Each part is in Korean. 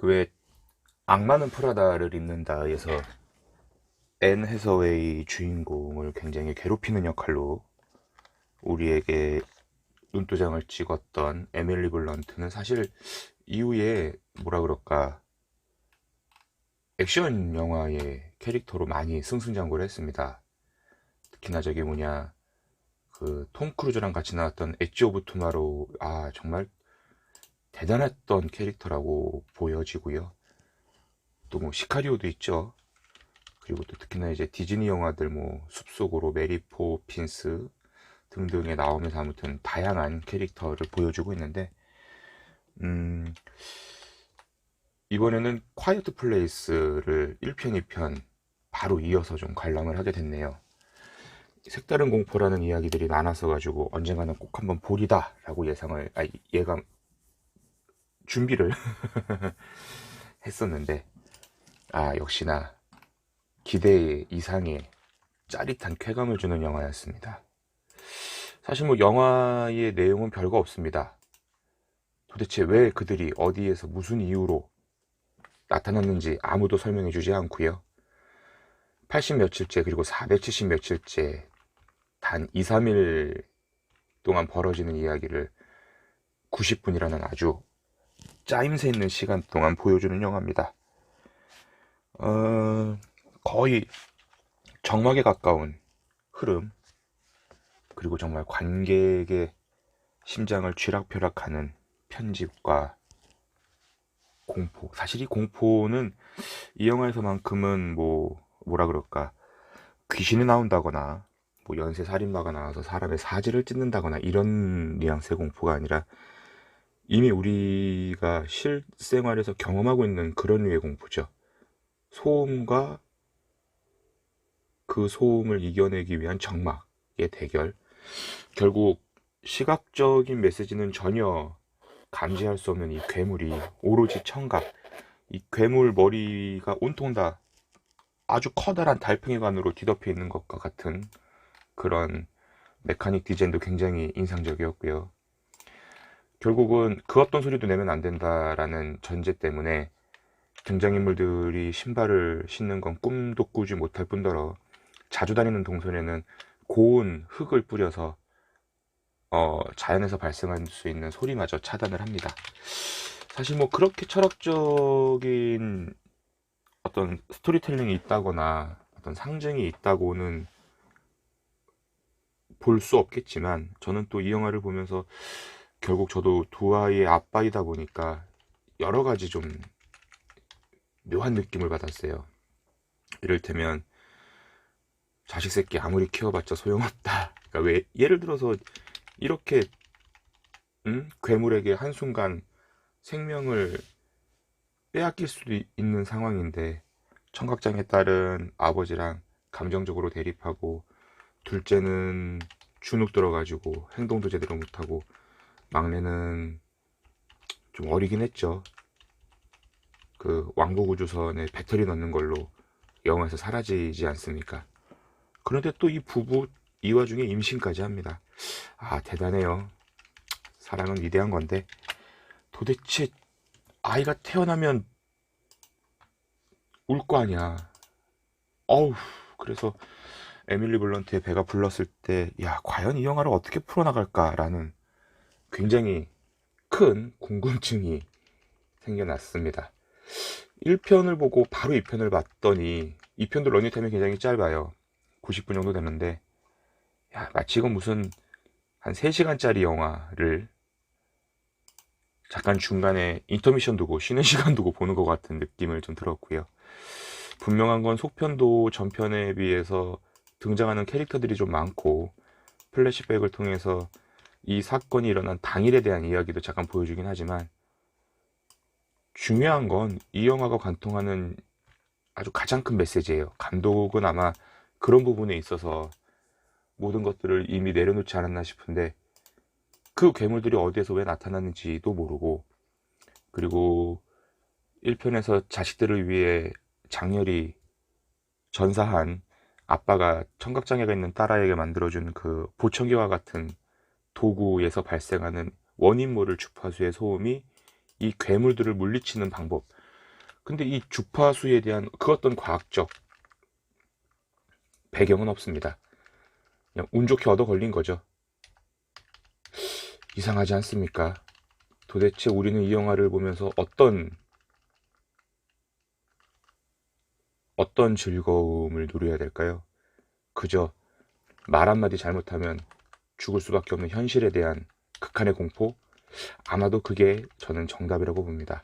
그 왜 악마는 프라다를 입는다에서 앤 해서웨이 주인공을 굉장히 괴롭히는 역할로 우리에게 눈도장을 찍었던 에밀리 블런트는 사실 이후에 뭐라 그럴까 액션 영화의 캐릭터로 많이 승승장구를 했습니다. 특히나 저기 뭐냐 그 톰 크루즈랑 같이 나왔던 엣지 오브 투마로우, 정말 대단했던 캐릭터라고 보여지고요. 또 뭐 시카리오도 있죠. 그리고 또 특히나 이제 디즈니 영화들 뭐 숲속으로 메리 포핀스 등등에 나오면서 아무튼 다양한 캐릭터를 보여주고 있는데, 음, 이번에는 콰이어트 플레이스를 1편, 2편 바로 이어서 좀 관람을 하게 됐네요. 색다른 공포라는 이야기들이 많아서 가지고 언젠가는 꼭 한번 보리다 라고 예감 준비를 했었는데, 역시나 기대 이상의 짜릿한 쾌감을 주는 영화였습니다. 사실 뭐 영화의 내용은 별거 없습니다. 도대체 왜 그들이 어디에서 무슨 이유로 나타났는지 아무도 설명해 주지 않고요. 80 며칠째 그리고 470 며칠째 단 2, 3일 동안 벌어지는 이야기를 90분이라는 아주 짜임새 있는 시간 동안 보여주는 영화입니다. 거의 정막에 가까운 흐름, 그리고 정말 관객의 심장을 쥐락펴락하는 편집과 공포. 사실 이 공포는 이 영화에서만큼은 뭐라 그럴까, 귀신이 나온다거나 뭐 연쇄 살인마가 나와서 사람의 사지를 찢는다거나 이런 뉘앙스의 공포가 아니라 이미 우리가 실생활에서 경험하고 있는 그런 류의 공포죠. 소음과 그 소음을 이겨내기 위한 정막의 대결. 결국 시각적인 메시지는 전혀 감지할 수 없는 이 괴물이 오로지 청각, 이 괴물 머리가 온통 다 아주 커다란 달팽이관으로 뒤덮여 있는 것과 같은 그런 메카닉 디자인도 굉장히 인상적이었고요. 결국은 그 어떤 소리도 내면 안 된다라는 전제 때문에 등장인물들이 신발을 신는 건 꿈도 꾸지 못할 뿐더러 자주 다니는 동선에는 고운 흙을 뿌려서 자연에서 발생할 수 있는 소리마저 차단을 합니다. 사실 뭐 그렇게 철학적인 어떤 스토리텔링이 있다거나 어떤 상징이 있다고는 볼 수 없겠지만, 저는 또 이 영화를 보면서 결국 저도 두 아이의 아빠이다 보니까 여러 가지 좀 묘한 느낌을 받았어요. 이를테면 자식 새끼 아무리 키워봤자 소용없다. 그러니까 왜 예를 들어서 이렇게 괴물에게 한순간 생명을 빼앗길 수도 있는 상황인데, 청각장애 딸은 아버지랑 감정적으로 대립하고, 둘째는 주눅 들어가지고 행동도 제대로 못하고, 막내는 좀 어리긴 했죠. 그 왕복 우주선에 배터리 넣는 걸로 영화에서 사라지지 않습니까? 그런데 또 이 부부 이 와중에 임신까지 합니다. 대단해요. 사랑은 위대한 건데, 도대체 아이가 태어나면 울 거 아니야. 어우, 그래서 에밀리 블런트의 배가 불렀을 때, 과연 이 영화를 어떻게 풀어나갈까라는 굉장히 큰 궁금증이 생겨났습니다. 1편을 보고 바로 2편을 봤더니, 2편도 러닝타임이 굉장히 짧아요. 90분 정도 되는데, 마치 이건 무슨 한 3시간짜리 영화를 잠깐 중간에 인터미션 두고 쉬는 시간 두고 보는 것 같은 느낌을 좀 들었고요. 분명한 건 속편도 전편에 비해서 등장하는 캐릭터들이 좀 많고, 플래시백을 통해서 이 사건이 일어난 당일에 대한 이야기도 잠깐 보여주긴 하지만, 중요한 건 이 영화가 관통하는 아주 가장 큰 메시지예요. 감독은 아마 그런 부분에 있어서 모든 것들을 이미 내려놓지 않았나 싶은데, 그 괴물들이 어디에서 왜 나타났는지도 모르고, 그리고 1편에서 자식들을 위해 장렬히 전사한 아빠가 청각장애가 있는 딸아이에게 만들어준 그 보청기와 같은 도구에서 발생하는 원인 모를 주파수의 소음이 이 괴물들을 물리치는 방법, 근데 이 주파수에 대한 그 어떤 과학적 배경은 없습니다. 그냥 운 좋게 얻어 걸린 거죠. 이상하지 않습니까? 도대체 우리는 이 영화를 보면서 어떤 즐거움을 누려야 될까요? 그저 말 한마디 잘못하면 죽을 수밖에 없는 현실에 대한 극한의 공포? 아마도 그게 저는 정답이라고 봅니다.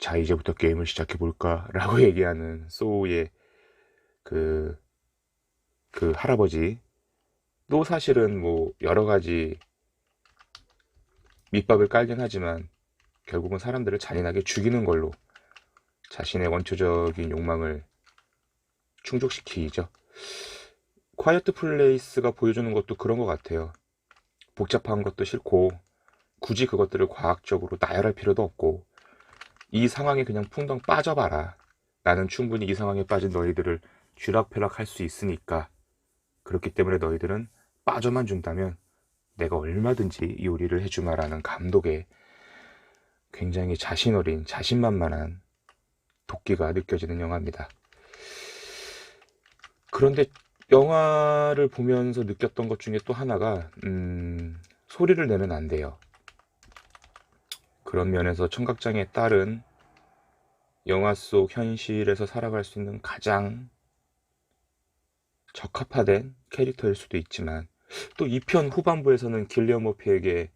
자, 이제부터 게임을 시작해볼까? 라고 얘기하는 소우의 그, 그 할아버지도 사실은 뭐 여러 가지 밑밥을 깔긴 하지만 결국은 사람들을 잔인하게 죽이는 걸로 자신의 원초적인 욕망을 충족시키죠. 콰이어트 플레이스가 보여주는 것도 그런 것 같아요. 복잡한 것도 싫고 굳이 그것들을 과학적으로 나열할 필요도 없고 이 상황에 그냥 풍덩 빠져봐라. 나는 충분히 이 상황에 빠진 너희들을 쥐락펴락할 수 있으니까. 그렇기 때문에 너희들은 빠져만 준다면 내가 얼마든지 요리를 해주마라는 감독의 굉장히 자신 어린 자신만만한 도끼가 느껴지는 영화입니다. 그런데 영화를 보면서 느꼈던 것 중에 또 하나가 소리를 내면 안 돼요. 그런 면에서 청각장애에 따른 영화 속 현실에서 살아갈 수 있는 가장 적합화된 캐릭터일 수도 있지만 또 2편 후반부에서는 길리언 머피에게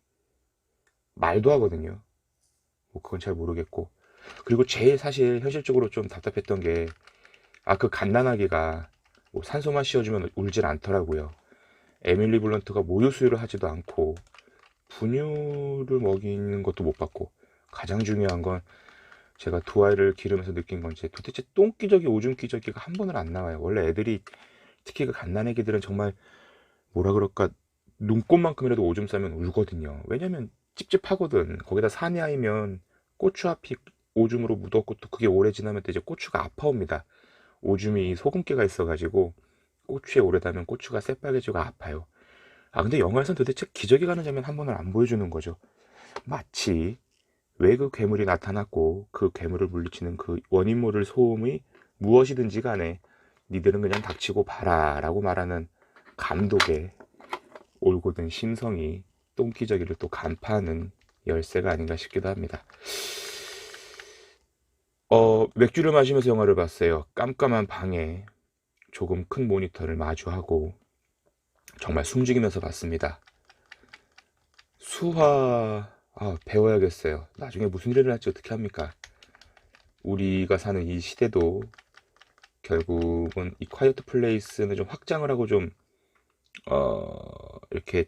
말도 하거든요. 뭐 그건 잘 모르겠고 그리고 제일 사실 현실적으로 좀 답답했던 게 그 갓난아기가 뭐 산소만 씌워주면 울질 않더라고요. 에밀리 블런트가 모유 수유를 하지도 않고 분유를 먹이는 것도 못 받고 가장 중요한 건 제가 두 아이를 기르면서 느낀 건지 도대체 똥기저귀 오줌기저귀가 한 번을 안 나와요. 원래 애들이 특히 그 갓난애기들은 정말 뭐라 그럴까 눈곱만큼이라도 오줌 싸면 울거든요. 왜냐면 찝찝하거든. 거기다 산이 아이면 고추 앞이 오줌으로 묻었고 또 그게 오래 지나면 또 이제 고추가 아파옵니다. 오줌이 소금기가 있어가지고 고추에 오래 닿으면 고추가 새빨개지고 아파요. 근데 영화에선 도대체 기저귀 가는 장면 한 번을 안 보여주는 거죠. 마치 왜 그 괴물이 나타났고 그 괴물을 물리치는 그 원인 모를 소음이 무엇이든지 간에 니들은 그냥 닥치고 봐라 라고 말하는 감독의 올곧은 심성이 똥기저귀를 또 간파하는 열쇠가 아닌가 싶기도 합니다. 맥주를 마시면서 영화를 봤어요. 깜깜한 방에 조금 큰 모니터를 마주하고 정말 숨죽이면서 봤습니다. 수화 배워야겠어요. 나중에 무슨 일을 할지 어떻게 합니까? 우리가 사는 이 시대도 결국은 이 콰이어트 플레이스는 좀 확장을 하고 좀 이렇게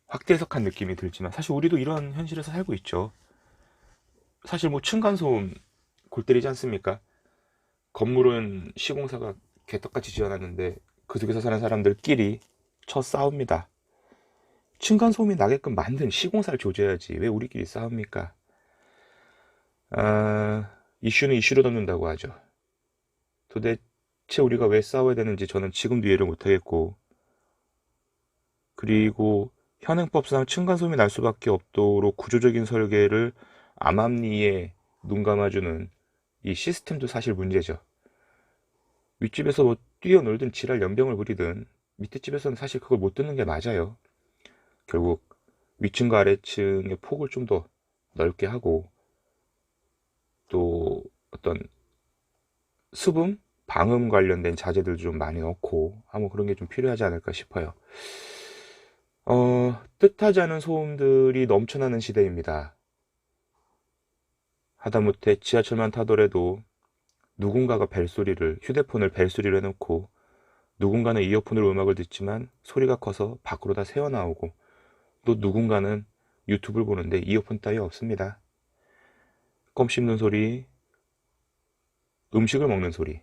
확대 해석한 느낌이 들지만 사실 우리도 이런 현실에서 살고 있죠. 사실 뭐 층간소음 골 때리지 않습니까? 건물은 시공사가 개떡같이 지어놨는데 그 속에서 사는 사람들끼리 쳐 싸웁니다. 층간소음이 나게끔 만든 시공사를 조져야지 왜 우리끼리 싸웁니까? 이슈는 이슈로 덮는다고 하죠. 도대체 우리가 왜 싸워야 되는지 저는 지금도 이해를 못하겠고 그리고 현행법상 층간소음이 날 수밖에 없도록 구조적인 설계를 암암리에 눈 감아주는 이 시스템도 사실 문제죠. 윗집에서 뭐 뛰어놀든 지랄 연병을 부리든 밑에 집에서는 사실 그걸 못 듣는 게 맞아요. 결국 위층과 아래층의 폭을 좀 더 넓게 하고 또 어떤 수분, 방음 관련된 자재들도 좀 많이 넣고 뭐 그런 게 좀 필요하지 않을까 싶어요. 뜻하지 않은 소음들이 넘쳐나는 시대입니다. 하다못해 지하철만 타더라도 누군가가 휴대폰을 벨소리로 해놓고 누군가는 이어폰으로 음악을 듣지만 소리가 커서 밖으로 다 새어나오고 또 누군가는 유튜브를 보는데 이어폰 따위 없습니다. 껌 씹는 소리, 음식을 먹는 소리,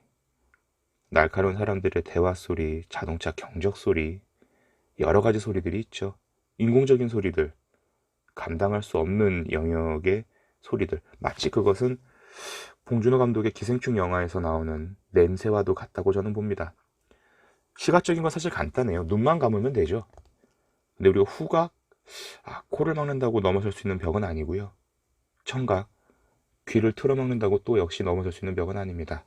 날카로운 사람들의 대화 소리, 자동차 경적 소리, 여러 가지 소리들이 있죠. 인공적인 소리들, 감당할 수 없는 영역의 소리들. 마치 그것은 봉준호 감독의 기생충 영화에서 나오는 냄새와도 같다고 저는 봅니다. 시각적인 건 사실 간단해요. 눈만 감으면 되죠. 근데 우리가 후각, 코를 막는다고 넘어설 수 있는 벽은 아니고요. 청각, 귀를 틀어막는다고 또 역시 넘어설 수 있는 벽은 아닙니다.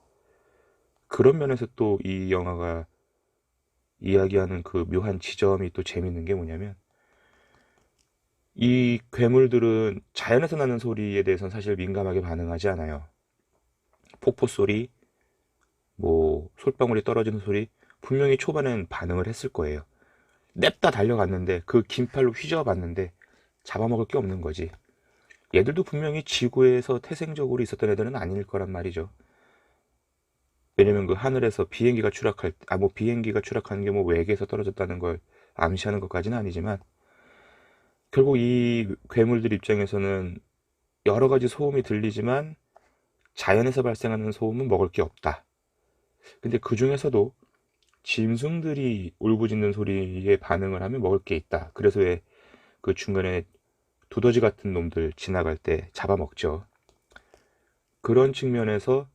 그런 면에서 또 이 영화가 이야기하는 그 묘한 지점이 또 재밌는 게 뭐냐면, 이 괴물들은 자연에서 나는 소리에 대해서는 사실 민감하게 반응하지 않아요. 폭포 소리, 뭐 솔방울이 떨어지는 소리, 분명히 초반엔 반응을 했을 거예요. 냅다 달려갔는데 그 긴 팔로 휘저어봤는데 잡아먹을 게 없는 거지. 얘들도 분명히 지구에서 태생적으로 있었던 애들은 아닐 거란 말이죠. 왜냐면 그 하늘에서 비행기가 추락할 뭐 비행기가 추락하는 게 뭐 외계에서 떨어졌다는 걸 암시하는 것까지는 아니지만, 결국 이 괴물들 입장에서는 여러 가지 소음이 들리지만 자연에서 발생하는 소음은 먹을 게 없다. 근데 그 중에서도 짐승들이 울부짖는 소리에 반응을 하면 먹을 게 있다. 그래서 왜 그 중간에 두더지 같은 놈들 지나갈 때 잡아먹죠. 그런 측면에서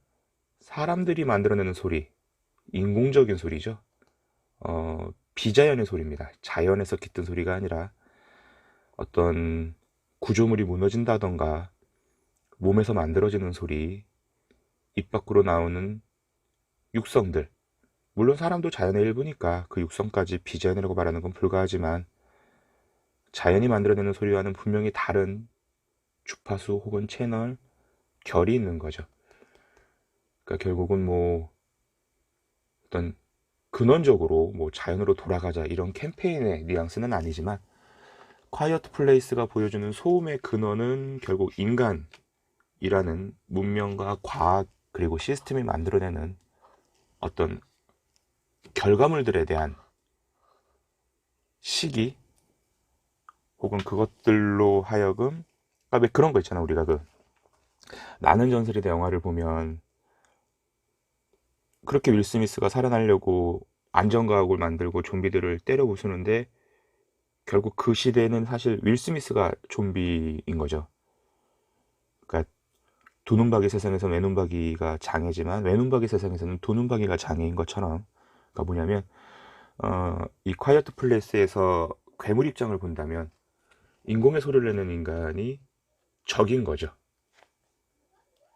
사람들이 만들어내는 소리, 인공적인 소리죠. 비자연의 소리입니다. 자연에서 깃든 소리가 아니라 어떤 구조물이 무너진다던가 몸에서 만들어지는 소리, 입 밖으로 나오는 육성들. 물론 사람도 자연의 일부니까 그 육성까지 비자연이라고 말하는 건 불가하지만, 자연이 만들어내는 소리와는 분명히 다른 주파수 혹은 채널, 결이 있는 거죠. 그러니까 결국은 뭐 어떤 근원적으로 뭐 자연으로 돌아가자 이런 캠페인의 뉘앙스는 아니지만, 콰이어트 플레이스가 보여주는 소음의 근원은 결국 인간이라는 문명과 과학 그리고 시스템이 만들어내는 어떤 결과물들에 대한 시기, 혹은 그것들로 하여금, 왜 그런 거 있잖아. 우리가 그 나는 전설이다 영화를 보면 그렇게 윌 스미스가 살아나려고 안전과학을 만들고 좀비들을 때려 부수는데, 결국 그 시대는 사실 윌 스미스가 좀비인 거죠. 그러니까 두 눈박이 세상에서 외눈박이가 장애지만 외눈박이 세상에서는 두 눈박이가 장애인 것처럼, 그러니까 뭐냐면 이 콰이어트 플레이스에서 괴물 입장을 본다면 인공의 소리를 내는 인간이 적인 거죠.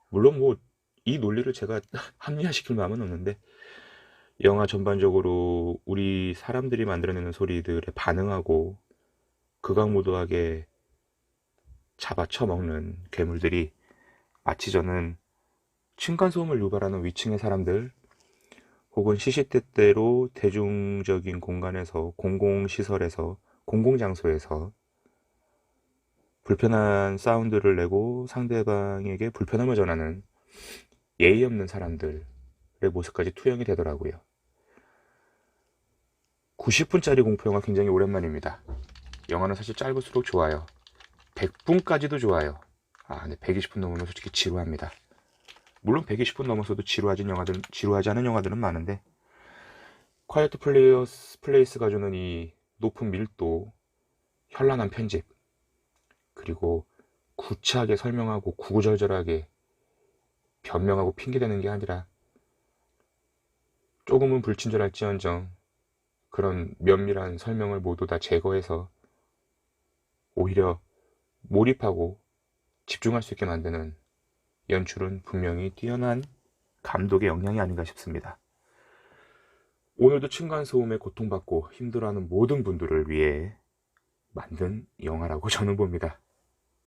물론 뭐 이 논리를 제가 합리화시킬 마음은 없는데, 영화 전반적으로 우리 사람들이 만들어내는 소리들에 반응하고 극악무도하게 잡아쳐먹는 괴물들이 마치 저는 층간소음을 유발하는 위층의 사람들, 혹은 시시때때로 대중적인 공간에서, 공공시설에서, 공공장소에서 불편한 사운드를 내고 상대방에게 불편함을 전하는 예의 없는 사람들의 모습까지 투영이 되더라고요. 90분짜리 공포영화 굉장히 오랜만입니다. 영화는 사실 짧을수록 좋아요. 100분까지도 좋아요. 근데 120분 넘으면 솔직히 지루합니다. 물론 120분 넘어서도 지루하지 않은 영화들은 많은데, 콰이어트 플레이스가 주는 이 높은 밀도, 현란한 편집, 그리고 구차하게 설명하고 구구절절하게 변명하고 핑계대는 게 아니라 조금은 불친절할지언정 그런 면밀한 설명을 모두 다 제거해서 오히려 몰입하고 집중할 수 있게 만드는 연출은 분명히 뛰어난 감독의 역량이 아닌가 싶습니다. 오늘도 층간소음에 고통받고 힘들어하는 모든 분들을 위해 만든 영화라고 저는 봅니다.